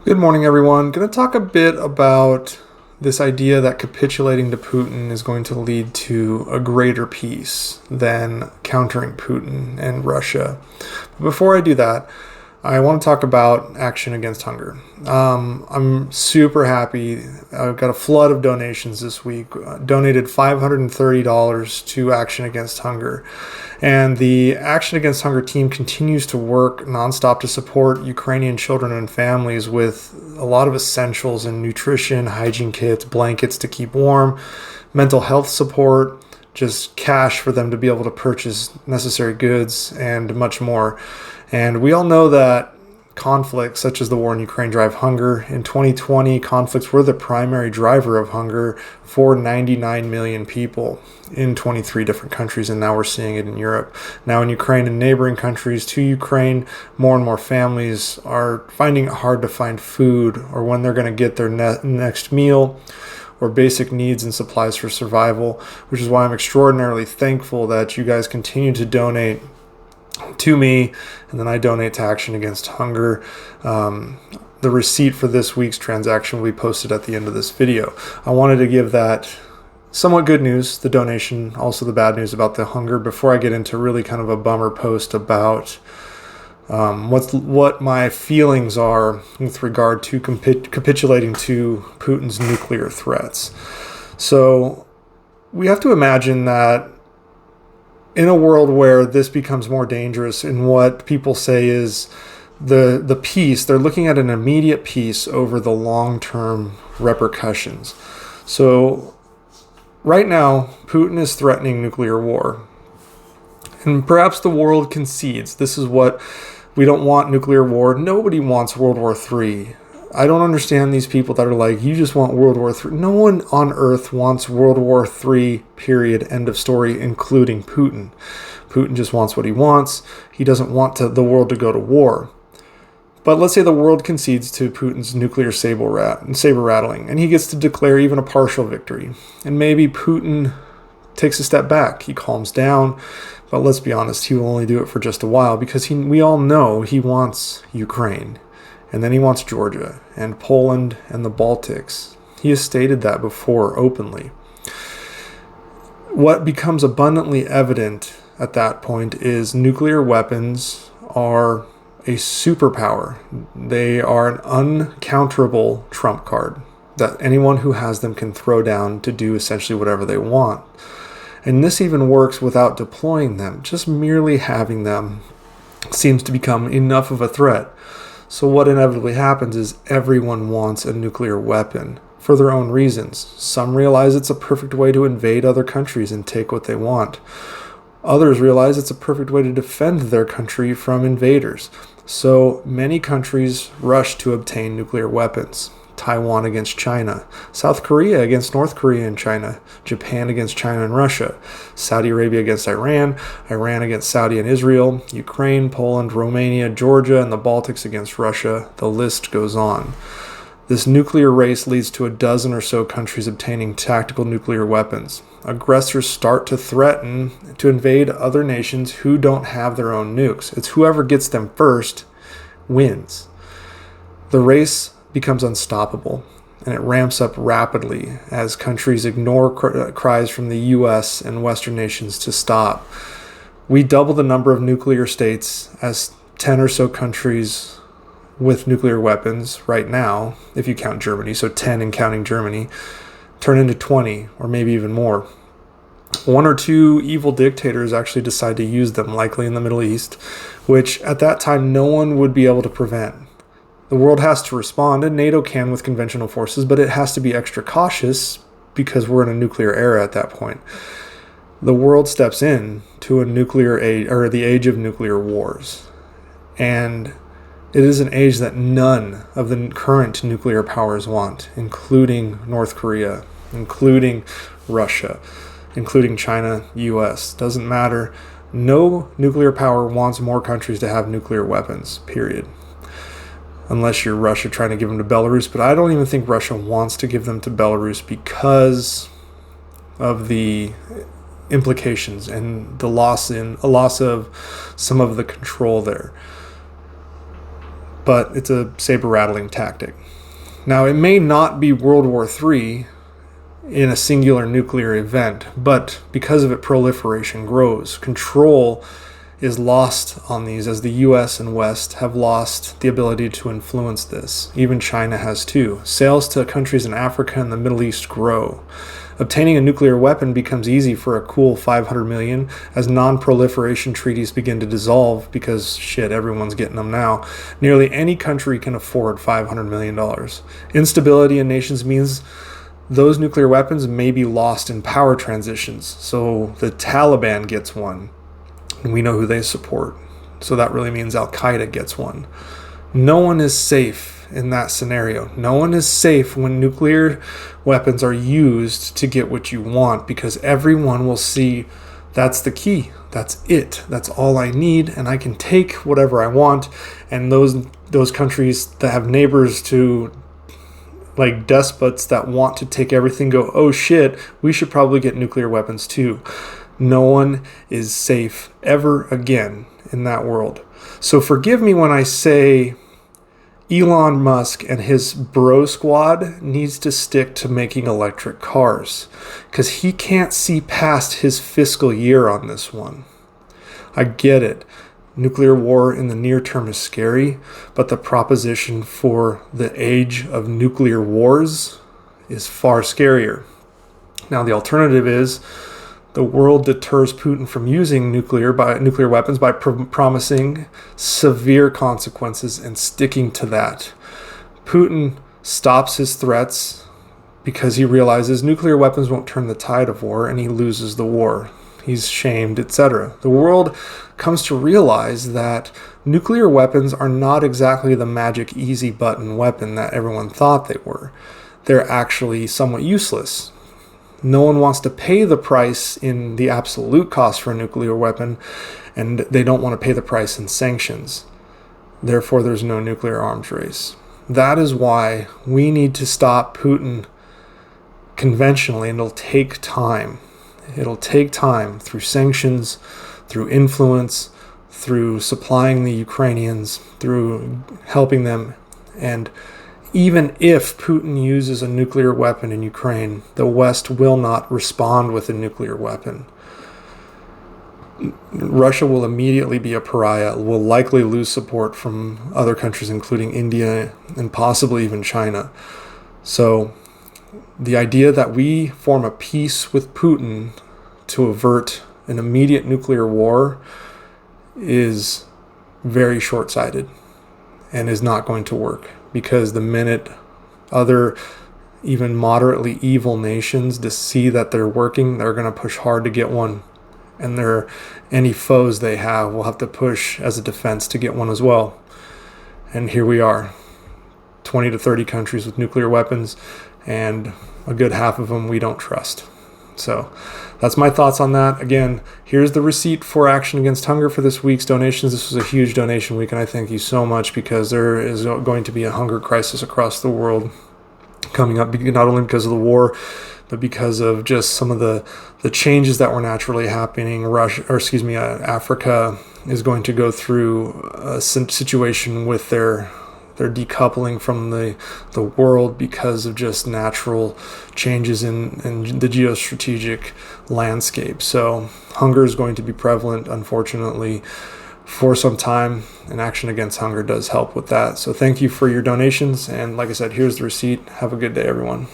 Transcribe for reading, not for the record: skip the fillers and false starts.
Good morning, everyone. Going to talk a bit about this idea that capitulating to Putin is going to lead to a greater peace than countering Putin and Russia. But before I do that, I want to talk about Action Against Hunger. I'm super happy. I've got a flood of donations this week. Donated $530 to Action Against Hunger. And the Action Against Hunger team continues to work nonstop to support Ukrainian children and families with a lot of essentials in nutrition, hygiene kits, blankets to keep warm, mental health support, just cash for them to be able to purchase necessary goods, and much more. And we all know that conflicts such as the war in Ukraine drive hunger. In 2020, conflicts were the primary driver of hunger for 99 million people in 23 different countries, and now we're seeing it in Europe. Now in Ukraine and neighboring countries to Ukraine, more and more families are finding it hard to find food or when they're going to get their next meal or basic needs and supplies for survival, which is why I'm extraordinarily thankful that you guys continue to donate to me, and then I donate to Action Against Hunger. The receipt for this week's transaction will be posted at the end of this video. I wanted to give that somewhat good news, the donation, also the bad news about the hunger, before I get into really kind of a bummer post about what my feelings are with regard to capitulating to Putin's nuclear threats. So we have to imagine that in a world where this becomes more dangerous, and what people say is the peace, they're looking at an immediate peace over the long-term repercussions. So right now, Putin is threatening nuclear war. And perhaps the world concedes. This is what we don't want: nuclear war. Nobody wants World War III. I don't understand these people that are like, you just want World War III. No one on earth wants World War III, period, end of story, including Putin. Putin just wants what he wants. He doesn't want the world to go to war. But let's say the world concedes to Putin's nuclear saber rattling, and he gets to declare even a partial victory. And maybe Putin takes a step back. He calms down. But let's be honest, he will only do it for just a while, because we all know he wants Ukraine. And then he wants Georgia and Poland and the Baltics. He has stated that before openly. What becomes abundantly evident at that point is nuclear weapons are a superpower. They are an uncounterable trump card that anyone who has them can throw down to do essentially whatever they want. And this even works without deploying them. Just merely having them seems to become enough of a threat. So what inevitably happens is everyone wants a nuclear weapon for their own reasons. Some realize it's a perfect way to invade other countries and take what they want. Others realize it's a perfect way to defend their country from invaders. So many countries rush to obtain nuclear weapons. Taiwan against China, South Korea against North Korea and China, Japan against China and Russia, Saudi Arabia against Iran, Iran against Saudi and Israel, Ukraine, Poland, Romania, Georgia, and the Baltics against Russia. The list goes on. This nuclear race leads to a dozen or so countries obtaining tactical nuclear weapons. Aggressors start to threaten to invade other nations who don't have their own nukes. It's whoever gets them first wins. The race becomes unstoppable, and it ramps up rapidly as countries ignore cries from the US and Western nations to stop. We double the number of nuclear states as 10 or so countries with nuclear weapons right now, if you count Germany, so 10 and counting Germany, turn into 20 or maybe even more. One or two evil dictators actually decide to use them, likely in the Middle East, which at that time no one would be able to prevent. The world has to respond, and NATO can with conventional forces, but it has to be extra cautious because we're in a nuclear era at that point. The world steps in to a nuclear age, or the age of nuclear wars. And it is an age that none of the current nuclear powers want, including North Korea, including Russia, including China, US. Doesn't matter. No nuclear power wants more countries to have nuclear weapons, period. Unless you're Russia trying to give them to Belarus, but I don't even think Russia wants to give them to Belarus because of the implications and a loss of some of the control there. but it's a saber-rattling tactic. Now, it may not be World War III in a singular nuclear event, but because of it, proliferation grows. Control is lost on these, as the US and West have lost the ability to influence this. Even China has too. Sales to countries in Africa and the Middle East grow. Obtaining a nuclear weapon becomes easy for a cool 500 million as non-proliferation treaties begin to dissolve because, shit, everyone's getting them now. Nearly any country can afford $500 million. Instability in nations means those nuclear weapons may be lost in power transitions. So the Taliban gets one, and we know who they support. So that really means Al-Qaeda gets one. No one is safe in that scenario. No one is safe when nuclear weapons are used to get what you want, because everyone will see that's the key. That's it. That's all I need, and I can take whatever I want. And those countries that have neighbors to, like, despots that want to take everything, go, oh shit, we should probably get nuclear weapons too. No one is safe ever again in that world. So forgive me when I say Elon Musk and his bro squad needs to stick to making electric cars, because he can't see past his fiscal year on this one. I get it. Nuclear war in the near term is scary, but the proposition for the age of nuclear wars is far scarier. Now, the alternative is the world deters Putin from using nuclear weapons by promising severe consequences and sticking to that. Putin stops his threats because he realizes nuclear weapons won't turn the tide of war, and he loses the war. He's shamed, etc. The world comes to realize that nuclear weapons are not exactly the magic easy button weapon that everyone thought they were. They're actually somewhat useless. No one wants to pay the price in the absolute cost for a nuclear weapon, and they don't want to pay the price in sanctions. Therefore, there's no nuclear arms race. That is why we need to stop Putin conventionally, and it'll take time. It'll take time through sanctions, through influence, through supplying the Ukrainians, through helping them. And even if Putin uses a nuclear weapon in Ukraine, the West will not respond with a nuclear weapon. Russia will immediately be a pariah, will likely lose support from other countries, including India and possibly even China. So the idea that we form a peace with Putin to avert an immediate nuclear war is very short-sighted and is not going to work, because the minute other even moderately evil nations to see that they're working, they're going to push hard to get one, and any foes they have will have to push as a defense to get one as well. And here we are, 20 to 30 countries with nuclear weapons, and a good half of them we don't trust. So that's my thoughts on that. Again, here's the receipt for Action Against Hunger for this week's donations. This was a huge donation week, and I thank you so much, because there is going to be a hunger crisis across the world coming up, not only because of the war, but because of just some of the changes that were naturally happening. Africa is going to go through a situation with their decoupling from the world because of just natural changes in the geostrategic landscape. So hunger is going to be prevalent, unfortunately, for some time, and Action Against Hunger does help with that. So thank you for your donations, and like I said, here's the receipt. Have a good day, everyone.